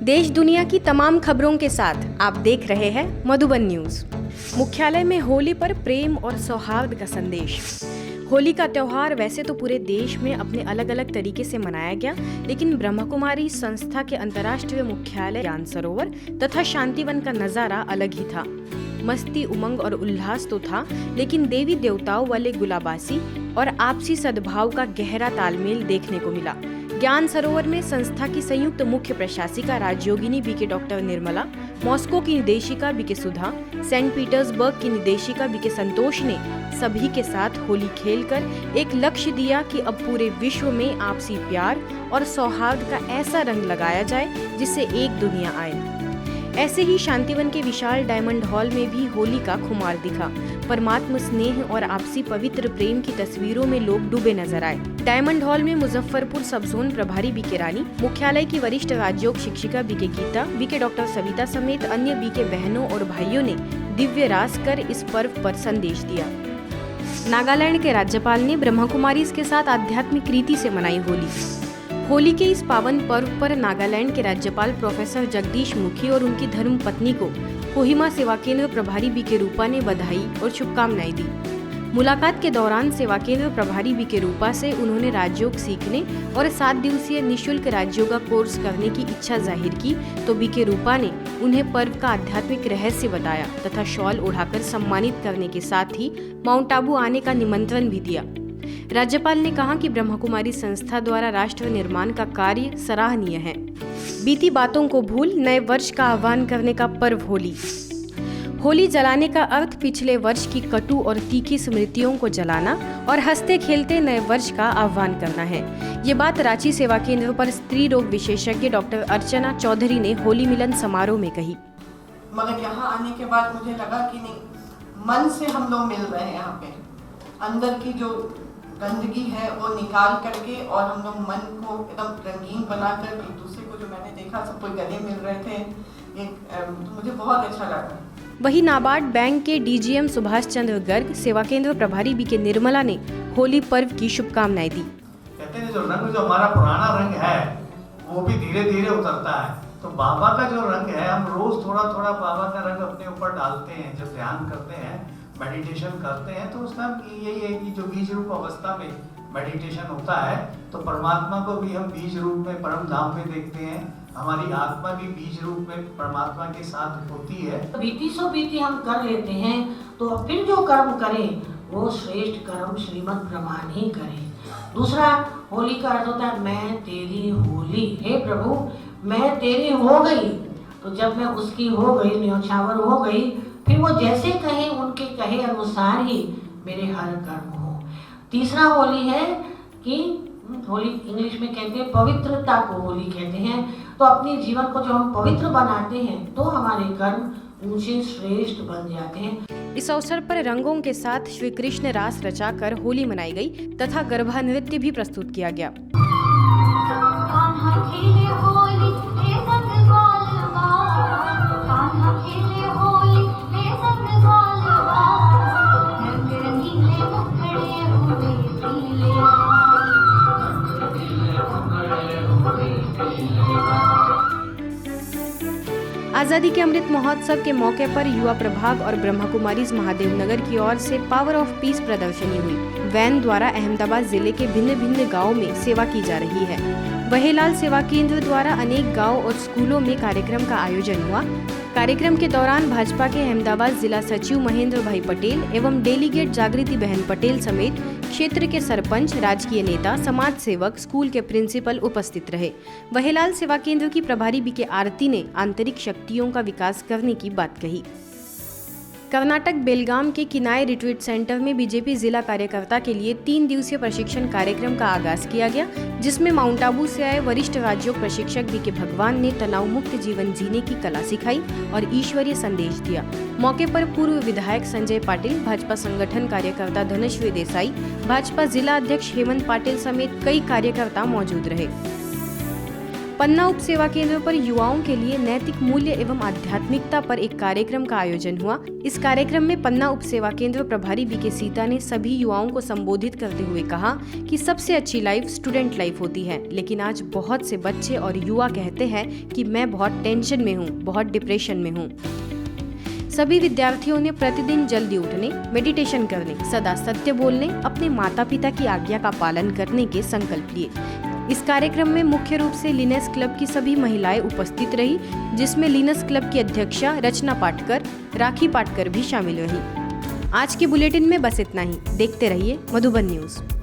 देश दुनिया की तमाम खबरों के साथ आप देख रहे हैं मधुबन न्यूज। मुख्यालय में होली पर प्रेम और सौहार्द का संदेश। होली का त्योहार वैसे तो पूरे देश में अपने अलग अलग तरीके से मनाया गया, लेकिन ब्रह्मकुमारी संस्था के अंतर्राष्ट्रीय मुख्यालय ज्ञान सरोवर तथा शांतिवन का नजारा अलग ही था। मस्ती, उमंग और उल्लास तो था, लेकिन देवी देवताओं वाले गुलाबासी और आपसी सद्भाव का गहरा तालमेल देखने को मिला। ज्ञान सरोवर में संस्था की संयुक्त मुख्य प्रशासिका राजयोगिनी बीके डॉक्टर निर्मला, मॉस्को की निदेशिका बीके सुधा, सेंट पीटर्सबर्ग की निदेशिका बीके संतोष ने सभी के साथ होली खेलकर एक लक्ष्य दिया कि अब पूरे विश्व में आपसी प्यार और सौहार्द का ऐसा रंग लगाया जाए जिससे एक दुनिया आए। ऐसे ही शांतिवन के विशाल डायमंड हॉल में भी होली का खुमार दिखा। परमात्म स्नेह और आपसी पवित्र प्रेम की तस्वीरों में लोग डूबे नजर आए। डायमंड हॉल में मुजफ्फरपुर सब जोन प्रभारी बीके रानी, मुख्यालय की वरिष्ठ राजयोग शिक्षिका BK Geeta, BK doctor Savita समेत अन्य बीके बहनों और भाइयों ने दिव्य रास कर इस पर्व पर संदेश दिया। नागालैंड के राज्यपाल ने ब्रह्मकुमारी के साथ आध्यात्मिक रीति से मनाई होली। होली के इस पावन पर्व पर नागालैंड के राज्यपाल प्रोफेसर जगदीश मुखी और उनकी धर्म पत्नी को कोहिमा सेवा केंद्र प्रभारी बीके रूपा ने बधाई और शुभकामनाएं दी। मुलाकात के दौरान सेवा केंद्र प्रभारी बीके रूपा से उन्होंने राजयोग सीखने और 7 दिवसीय निःशुल्क राजयोगा कोर्स करने की इच्छा जाहिर की, तो बीके रूपा ने उन्हें पर्व का आध्यात्मिक रहस्य बताया तथा शॉल ओढ़ाकर सम्मानित करने के साथ ही माउंट आबू आने का निमंत्रण भी दिया। राज्यपाल ने कहा कि ब्रह्मकुमारी संस्था द्वारा राष्ट्र निर्माण का कार्य सराहनीय है। बीती बातों को भूल नए वर्ष का आह्वान करने का पर्व होली। होली जलाने का अर्थ पिछले वर्ष की कटु और तीखी स्मृतियों को जलाना और हंसते खेलते नए वर्ष का आह्वान करना है। ये बात रांची सेवा केंद्र पर स्त्री रोग विशेषज्ञ डॉक्टर अर्चना चौधरी ने होली मिलन समारोह में कही। मगर यहाँ आने के बाद मुझे लगा कि नहीं, मन से हम लोग मिल रहे हैं। यहाँ पे अंदर की जो गंदगी है वो निकाल करके और हम लोग मन को एकदम रंगीन बनाकर एक दूसरे को, जो मैंने देखा सब कोई गले मिल रहे थे, तो मुझे बहुत अच्छा लगा। वही नाबार्ड बैंक के डीजीएम सुभाष चंद्र गर्ग, सेवा केंद्र प्रभारी बीके निर्मला ने होली पर्व की शुभकामनाएं दी। कहते हैं जो रंग, जो हमारा पुराना रंग है वो भी धीरे धीरे उतरता है, तो बाबा का जो रंग है, हम रोज थोड़ा थोड़ा बाबा का रंग अपने ऊपर डालते हैं। जब ध्यान करते हैं, मेडिटेशन करते हैं, तो उसका यही है कि जो बीज रूप अवस्था में मेडिटेशन होता है, तो परमात्मा को भी हम बीज रूप में परम धाम में देखते हैं। हमारी आत्मा भी बीज रूप में परमात्मा के साथ होती है। बीती सो बीती हम कर लेते हैं, तो फिर जो कर्म करें वो श्रेष्ठ कर्म श्रीमद् ब्रह्मांड ही करें। दूसरा, होली का अर्थ होता है मैं तेरी होली, हे प्रभु मैं तेरी हो गई। तो जब मैं उसकी हो गई, न्योछावर हो गई, फिर वो जैसे कहे उनके कहे अनुसार ही मेरे हर कर्म हो। तीसरा होली है कि होली इंग्लिश में कहते हैं पवित्रता को होली कहते हैं। तो अपने जीवन को जो हम पवित्र बनाते हैं तो हमारे कर्म ऊंचे श्रेष्ठ बन जाते हैं। इस अवसर पर रंगों के साथ श्री कृष्ण रास रचाकर होली मनाई गई तथा गरबा नृत्य भी प्रस्तुत किया गया। आजादी के अमृत महोत्सव के मौके पर युवा प्रभाग और ब्रह्मकुमारी महादेवनगर की ओर से पावर ऑफ पीस प्रदर्शनी हुई। वैन द्वारा अहमदाबाद जिले के भिन्न भिन्न गाँव में सेवा की जा रही है। वहीलाल सेवा केंद्र द्वारा अनेक गांव और स्कूलों में कार्यक्रम का आयोजन हुआ। कार्यक्रम के दौरान भाजपा के अहमदाबाद जिला सचिव महेंद्र भाई पटेल एवं डेलीगेट जागृति बहन पटेल समेत क्षेत्र के सरपंच, राजकीय नेता, समाज सेवक, स्कूल के प्रिंसिपल उपस्थित रहे। वहीलाल सेवा केंद्र की प्रभारी बीके आरती ने आंतरिक शक्तियों का विकास करने की बात कही। कर्नाटक बेलगाम के किनाए रिट्रीट सेंटर में बीजेपी जिला कार्यकर्ता के लिए 3 दिवसीय प्रशिक्षण कार्यक्रम का आगाज किया गया, जिसमें माउंट आबू से आए वरिष्ठ राजयोग प्रशिक्षक बीके भगवान ने तनाव मुक्त जीवन जीने की कला सिखाई और ईश्वरीय संदेश दिया। मौके पर पूर्व विधायक संजय पाटिल, भाजपा संगठन कार्यकर्ता धनश्री देसाई, भाजपा जिला अध्यक्ष हेमंत पाटिल समेत कई कार्यकर्ता मौजूद रहे। पन्ना उप सेवा केंद्र पर युवाओं के लिए नैतिक मूल्य एवं आध्यात्मिकता पर एक कार्यक्रम का आयोजन हुआ। इस कार्यक्रम में पन्ना उप सेवा केंद्र प्रभारी बीके सीता ने सभी युवाओं को संबोधित करते हुए कहा कि सबसे अच्छी लाइफ स्टूडेंट लाइफ होती है, लेकिन आज बहुत से बच्चे और युवा कहते हैं कि मैं बहुत टेंशन में हूँ, बहुत डिप्रेशन में हूँ। सभी विद्यार्थियों ने प्रतिदिन जल्दी उठने, मेडिटेशन करने, सदा सत्य बोलने, अपने माता पिता की आज्ञा का पालन करने के संकल्प लिए। इस कार्यक्रम में मुख्य रूप से लिनस क्लब की सभी महिलाएं उपस्थित रही, जिसमें लिनस क्लब की अध्यक्षा रचना पाटकर, राखी पाटकर भी शामिल रही। आज के बुलेटिन में बस इतना ही। देखते रहिए मधुबन न्यूज।